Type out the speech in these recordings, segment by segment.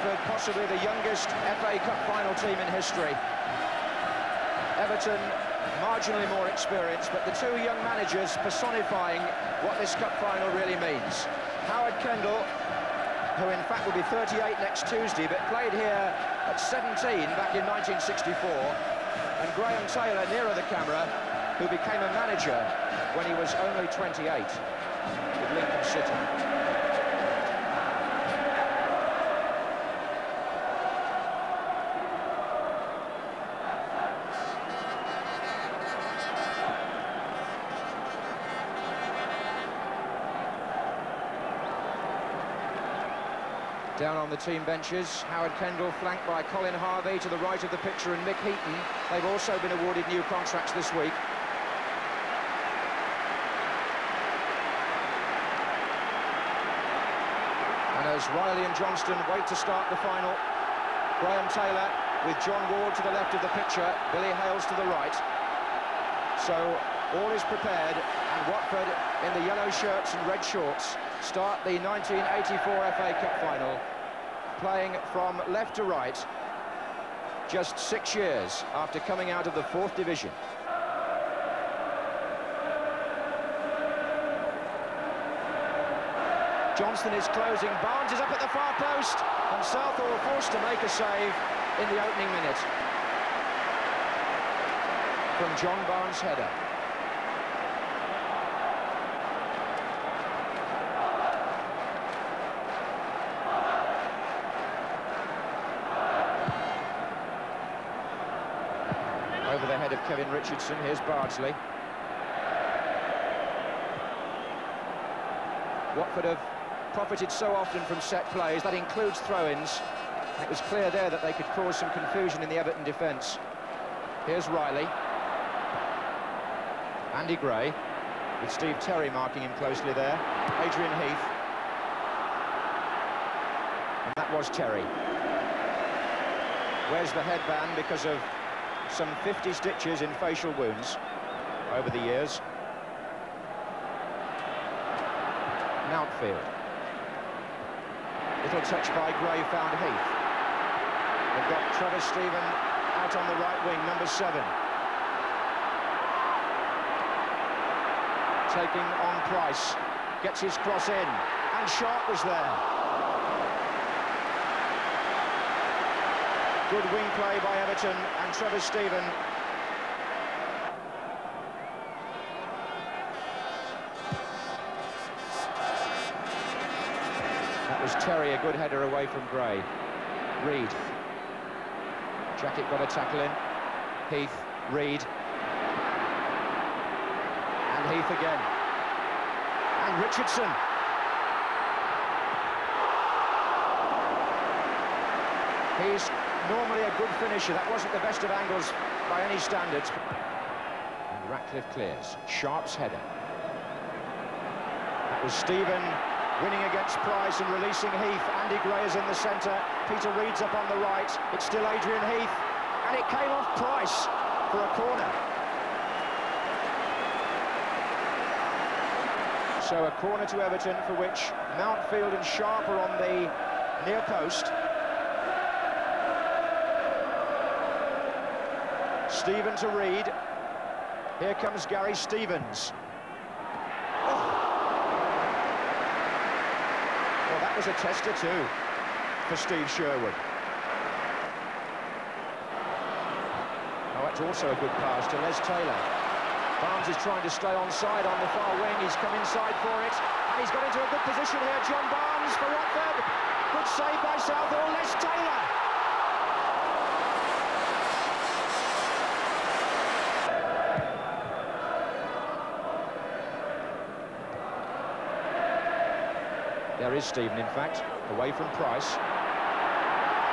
Watford, possibly the youngest FA Cup final team in history. Everton, marginally more experienced, but the two young managers personifying what this cup final really means. Howard Kendall, who in fact will be 38 next Tuesday, but played here at 17 back in 1964, and Graeme Taylor, nearer the camera, who became a manager when he was only 28 with Lincoln City. Down on the team benches, Howard Kendall flanked by Colin Harvey to the right of the picture, and Mick Heaton. They've also been awarded new contracts this week. And as Riley and Johnston wait to start the final, Graeme Taylor with John Ward to the left of the picture, Billy Hales to the right. So all is prepared, and Watford in the yellow shirts and red shorts start the 1984 FA Cup final, playing from left to right, just 6 years after coming out of the 4th division. Johnston is closing, Barnes is up at the far post, and Southall forced to make a save in the opening minute from John Barnes' header. Over the head of Kevin Richardson, here's Bardsley. Watford have profited so often from set plays, that includes throw-ins. It was clear there that they could cause some confusion in the Everton defence. Here's Riley. Andy Gray, with Steve Terry marking him closely there. Adrian Heath. And that was Terry. Wears the headband because of some 50 stitches in facial wounds over the years. Mountfield. Little touch by Gray, found Heath. They've got Trevor Stephen out on the right wing, number 7. Taking on Price, gets his cross in, and Sharp was there. Good wing play by Everton, and Trevor Stephen. That was Terry, a good header away from Gray. Reed. Jacket got a tackle in. Heath, Reed. And Heath again. And Richardson. He's normally a good finisher. That wasn't the best of angles by any standards. And Ratcliffe clears. Sharp's header. That was Stephen winning against Price and releasing Heath. Andy Gray is in the centre. Peter Reed's up on the right. It's still Adrian Heath. And it came off Price for a corner. So a corner to Everton, for which Mountfield and Sharp are on the near post. Stephen to Reed. Here comes Gary Stevens. Oh. Well, that was a tester too for Steve Sherwood. Oh, that's also a good pass to Les Taylor. Barnes is trying to stay onside on the far wing. He's come inside for it, and he's got into a good position here. John Barnes for Watford. Good save by Southall. Les Taylor. There is Stephen, in fact, away from Price.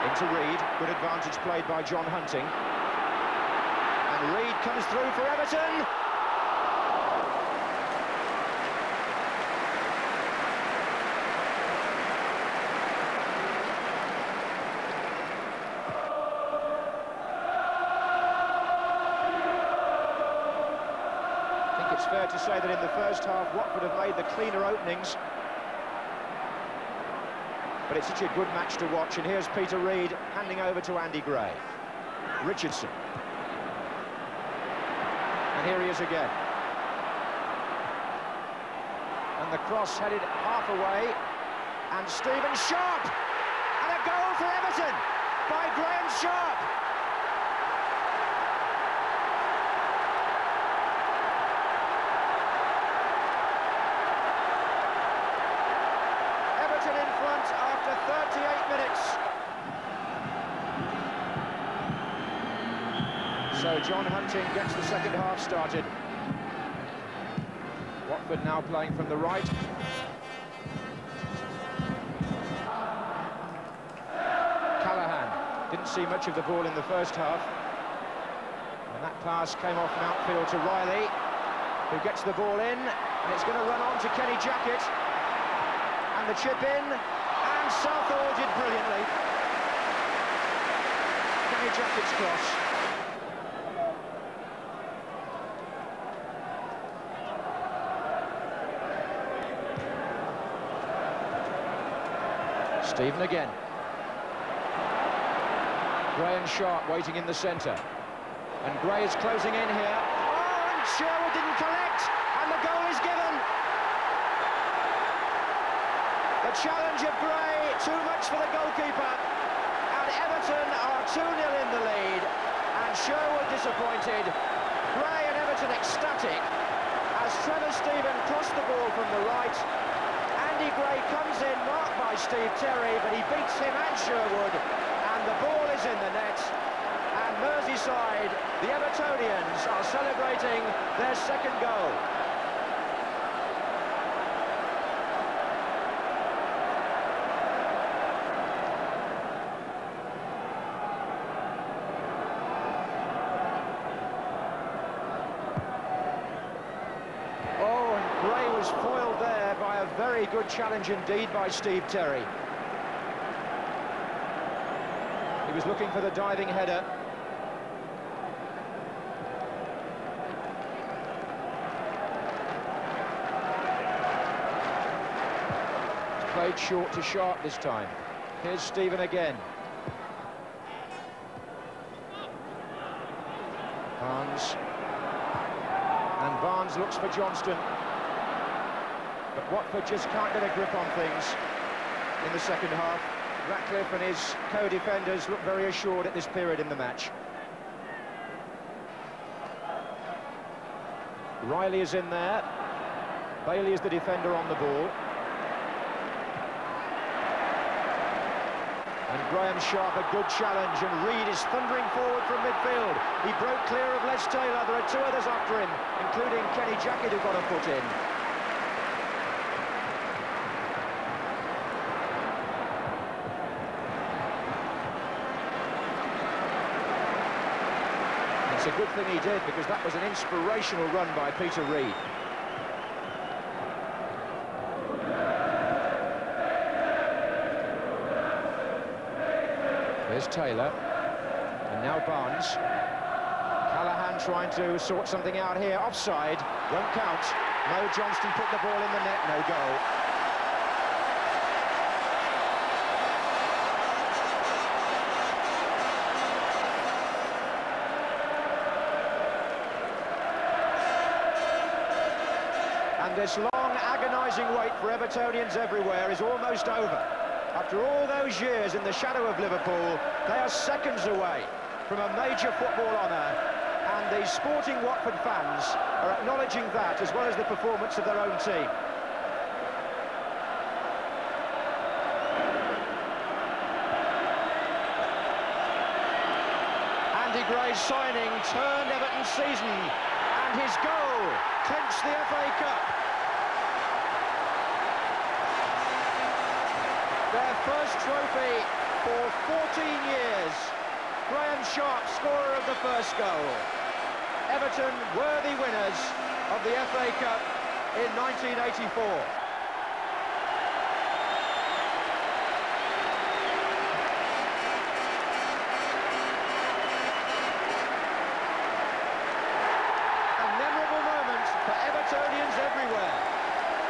Into Reed. Good advantage played by John Hunting. And Reed comes through for Everton. I think it's fair to say that in the first half, Watford have made the cleaner openings. but it's such a good match to watch. And here's Peter Reid handing over to Andy Gray. Richardson. And here he is again. And the cross headed half away. And Stephen Sharp! And a goal for Everton by Graeme Sharp! Everton in front after 38 minutes. So John Hunting gets the second half started. Watford now playing from the right. Didn't see much of the ball in the first half. And that pass came off an outfield to Riley, who gets the ball in, and it's going to run on to Kenny Jackett. And the chip in, and Southall did brilliantly. Kenny Jackett's cross. Stephen again. Graeme Sharp waiting in the centre. And Gray is closing in here. Oh, and Sherwood didn't collect, and the goal is given. The challenge of Gray, too much for the goalkeeper. And Everton are 2-0 in the lead. And Sherwood disappointed. Gray and Everton ecstatic as Trevor Stephen crossed the ball from the right. Andy Gray comes in, marked by Steve Terry, but he beats him and Sherwood. And the ball is in the net, and Merseyside, the Evertonians, are celebrating their second goal. Oh, and Gray was foiled there by a very good challenge indeed by Steve Terry. He was looking for the diving header. It's played short to Sharp this time. Here's Stephen again. Barnes. And Barnes looks for Johnston. But Watford just can't get a grip on things in the second half. Ratcliffe and his co-defenders look very assured at this period in the match. Riley is in there. Bailey is the defender on the ball. And Graeme Sharp, a good challenge, and Reid is thundering forward from midfield. He broke clear of Les Taylor. There are two others after him, including Kenny Jackett, who got a foot in. It's a good thing he did, because that was an inspirational run by Peter Reid. Here's Taylor, and now Barnes. Callahan trying to sort something out here. Offside, won't count. No, Johnston put the ball in the net, no goal. And this long, agonising wait for Evertonians everywhere is almost over. After all those years in the shadow of Liverpool, they are seconds away from a major football honour, and the sporting Watford fans are acknowledging that, as well as the performance of their own team. Andy Gray's signing turned Everton's season, and his goal clinched the FA Cup. Their first trophy for 14 years. Graeme Sharp, scorer of the first goal. Everton worthy winners of the FA Cup in 1984. A memorable moment for Evertonians everywhere.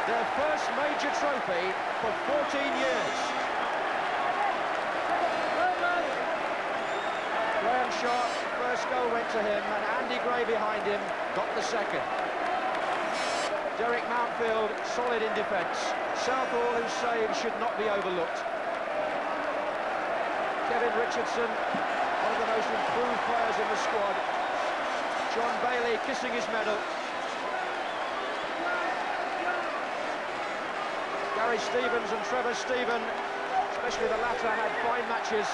Their first major trophy for 14 years. shot. First goal went to him, and Andy Gray behind him got the second. Derek Mountfield, solid in defence. Southall, whose save should not be overlooked. Kevin Richardson, one of the most improved players in the squad. John Bailey kissing his medal. Gary Stevens and Trevor Stephen, especially the latter, had fine matches.